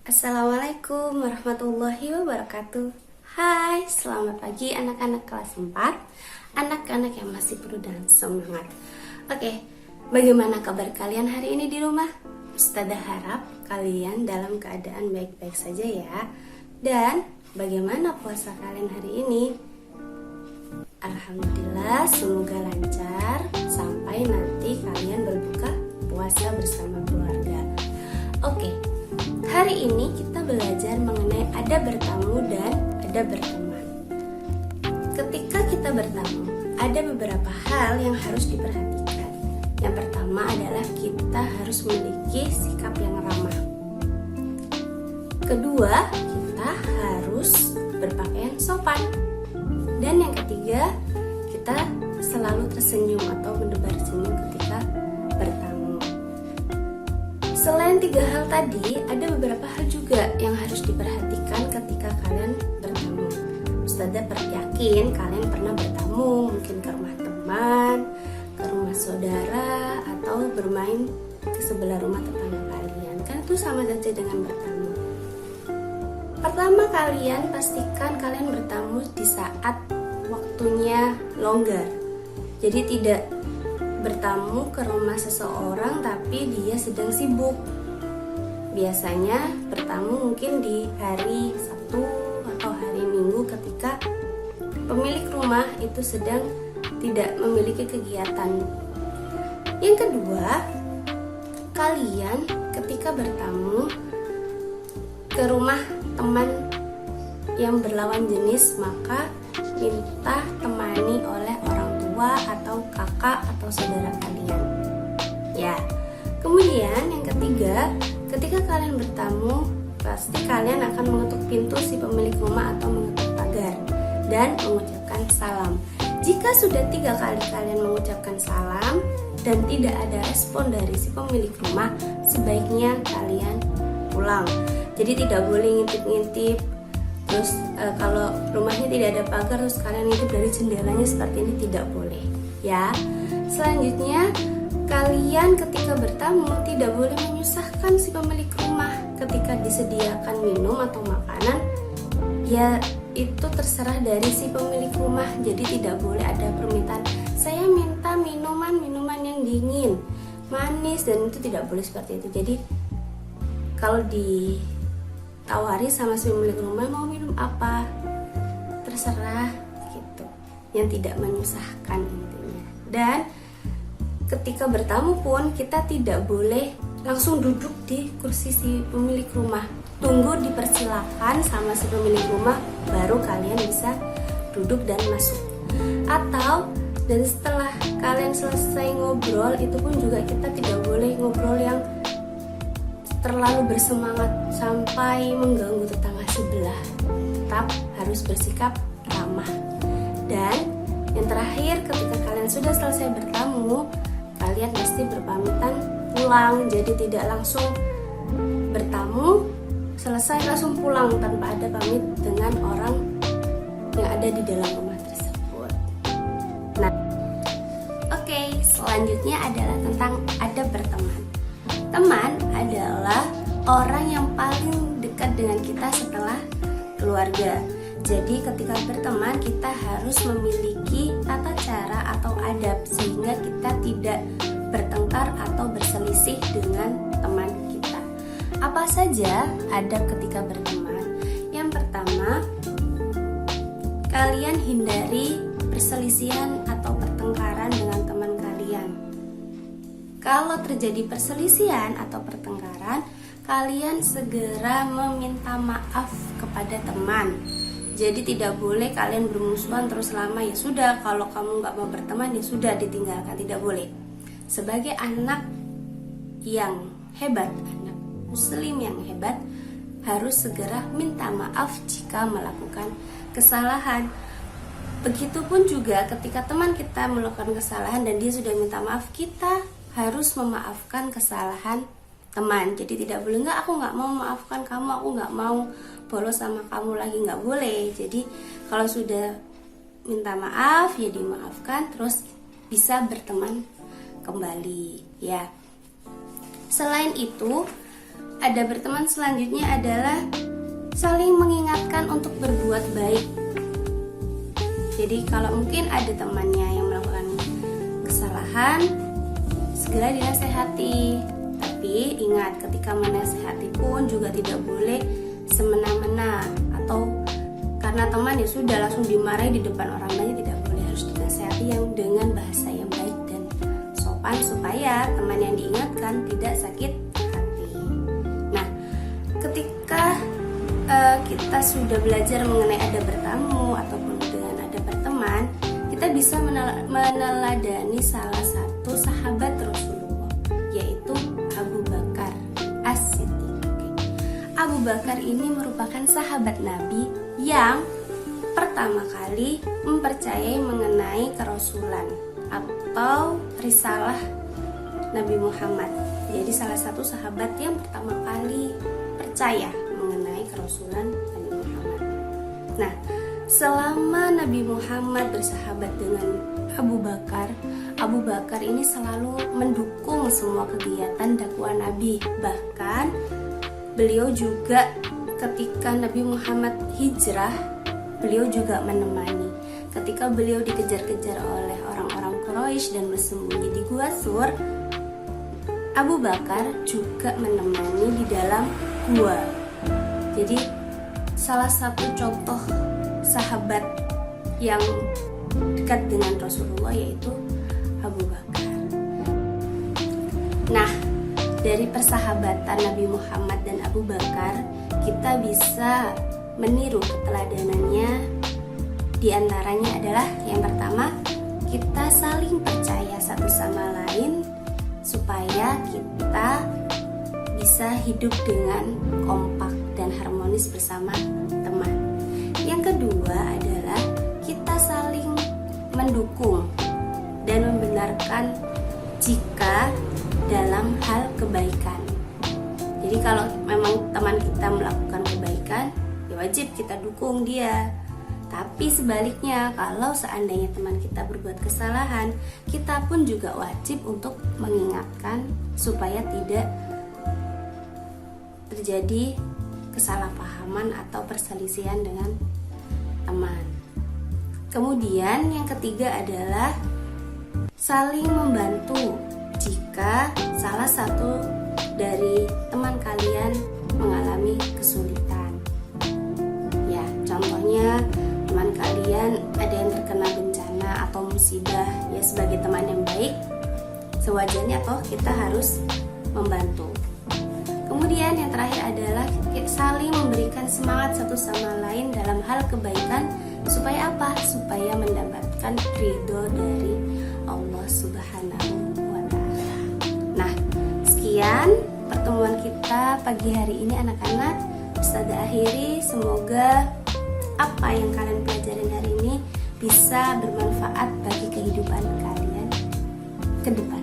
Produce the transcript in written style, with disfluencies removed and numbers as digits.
Assalamualaikum warahmatullahi wabarakatuh. Hai, selamat pagi anak-anak kelas 4, anak-anak yang masih penuh dengan semangat. Oke, bagaimana kabar kalian hari ini di rumah? Ustazah harap kalian dalam keadaan baik-baik saja ya. Dan bagaimana puasa kalian hari ini? Alhamdulillah, semoga lancar sampai nanti kalian berbuka puasa bersama keluarga. Oke, hari ini kita belajar mengenai ada bertamu dan ada berteman. Ketika kita bertamu, ada beberapa hal yang harus diperhatikan. Yang pertama adalah kita harus memiliki sikap yang ramah. Kedua, kita harus berpakaian sopan. Dan yang ketiga, kita selalu tersenyum atau menebar senyum ketika bertamu. Selain 3 hal tadi, ada beberapa hal juga yang harus diperhatikan ketika kalian bertamu. Ustazah yakin kalian pernah bertamu, mungkin ke rumah teman, ke rumah saudara, atau bermain ke sebelah rumah tetangga kalian. Kan itu sama saja dengan bertamu. Pertama, kalian pastikan kalian bertamu di saat waktunya longgar. Jadi tidak bertamu ke rumah seseorang tapi dia sedang sibuk. Biasanya bertamu mungkin di hari Sabtu atau hari Minggu ketika pemilik rumah itu sedang tidak memiliki kegiatan. Yang kedua, kalian ketika bertamu ke rumah teman yang berlawan jenis, maka minta temani oleh orang tua atau kakak atau saudara kalian. Ya. Kemudian yang ketiga, ketika kalian bertamu, pasti kalian akan mengetuk pintu si pemilik rumah atau mengetuk pagar dan mengucapkan salam. Jika sudah 3 kali kalian mengucapkan salam dan tidak ada respon dari si pemilik rumah, sebaiknya kalian pulang. Jadi tidak boleh ngintip-ngintip. Terus kalau rumahnya tidak ada pagar terus kalian ngintip dari jendelanya, seperti ini tidak boleh ya. Selanjutnya, kalian ketika bertamu tidak boleh menyusahkan si pemilik rumah. Ketika disediakan minum atau makanan, ya itu terserah dari si pemilik rumah. Jadi tidak boleh ada permintaan, saya minta minuman yang dingin, manis, dan itu tidak boleh seperti itu. Jadi kalau ditawari sama si pemilik rumah mau minum apa, terserah gitu, yang tidak menyusahkan intinya. Dan ketika bertamu pun kita tidak boleh langsung duduk di kursi si pemilik rumah. Tunggu dipersilakan sama si pemilik rumah baru kalian bisa duduk dan masuk. Atau dan setelah kalian selesai ngobrol, itu pun juga kita tidak boleh ngobrol yang terlalu bersemangat sampai mengganggu tetangga sebelah. Tetap harus bersikap ramah. Dan yang terakhir, ketika kalian sudah selesai bertamu, kalian pasti berpamitan pulang. Jadi tidak langsung bertamu selesai langsung pulang tanpa ada pamit dengan orang yang ada di dalam rumah tersebut. Nah, oke, selanjutnya adalah tentang adab berteman. Teman adalah orang yang paling dekat dengan kita setelah keluarga. Jadi ketika berteman kita harus memiliki tata cara atau adab sehingga kita tidak bertengkar atau berselisih dengan teman kita. Apa saja adab ketika berteman? Yang pertama, kalian hindari perselisihan atau pertengkaran dengan teman kalian. Kalau terjadi perselisihan atau pertengkaran, kalian segera meminta maaf kepada teman. Jadi tidak boleh kalian bermusuhan terus lama. Ya sudah, kalau kamu nggak mau berteman ya sudah, ditinggalkan. Tidak boleh. Sebagai anak yang hebat, anak muslim yang hebat, harus segera minta maaf jika melakukan kesalahan. Begitupun juga ketika teman kita melakukan kesalahan dan dia sudah minta maaf, kita harus memaafkan kesalahan teman. Jadi tidak boleh, enggak, aku nggak mau memaafkan kamu, aku nggak mau bolos sama kamu lagi, nggak boleh. Jadi kalau sudah minta maaf ya dimaafkan, terus bisa berteman kembali ya. Selain itu, Adab berteman selanjutnya adalah saling mengingatkan untuk berbuat baik. Jadi kalau mungkin ada temannya yang melakukan kesalahan, segera dinasehati. Tapi ingat, ketika menasehati pun juga tidak boleh semena-mena, atau karena teman ya sudah langsung dimarahi di depan orang banyak, tidak boleh. Harus dinasehati yang dengan bahasa yang baik dan sopan supaya teman yang diingatkan tidak sakit hati. Nah, ketika kita sudah belajar mengenai adab bertamu ataupun dengan adab berteman, kita bisa meneladani salah satu sahabat Rasulullah, yaitu Abu Bakar As-Siddiq. Abu Bakar ini merupakan sahabat Nabi yang pertama kali mempercayai mengenai kerasulan atau risalah Nabi Muhammad. Jadi salah satu sahabat yang pertama kali percaya mengenai kerasulan Nabi Muhammad. Nah, selama Nabi Muhammad bersahabat dengan Abu Bakar ini selalu mendukung semua kegiatan dakwah Nabi. Bahkan beliau juga ketika Nabi Muhammad hijrah, beliau juga menemani. Ketika beliau dikejar-kejar oleh orang-orang Quraisy dan bersembunyi di Gua Sur, Abu Bakar juga menemani di dalam gua. Jadi salah satu contoh sahabat yang dekat dengan Rasulullah yaitu Abu Bakar. Nah, dari persahabatan Nabi Muhammad dan Abu Bakar, kita bisa meniru keteladanannya. Di antaranya adalah yang pertama, kita saling percaya satu sama lain supaya kita bisa hidup dengan kompak dan harmonis bersama teman. Yang kedua adalah kita saling mendukung dan membenarkan jika dalam hal kebaikan. Jadi kalau memang teman kita melakukan kebaikan, ya wajib kita dukung dia. Tapi sebaliknya, kalau seandainya teman kita berbuat kesalahan, kita pun juga wajib untuk mengingatkan supaya tidak terjadi kesalahpahaman atau perselisihan dengan teman. Kemudian yang ketiga adalah saling membantu jika salah satu dari teman kalian mengalami kesulitan. Ya, contohnya teman kalian ada yang terkena bencana atau musibah, ya sebagai teman yang baik sewajarnya toh kita harus membantu. Kemudian yang terakhir adalah saling memberikan semangat satu sama lain dalam hal kebaikan supaya apa? Supaya mendapatkan ridho dari Allah Subhanahu wa Ta'ala. Nah, sekian pertemuan kita pagi hari ini anak-anak. Ustazah akhiri, semoga apa yang kalian pelajarin hari ini bisa bermanfaat bagi kehidupan kalian ke depan.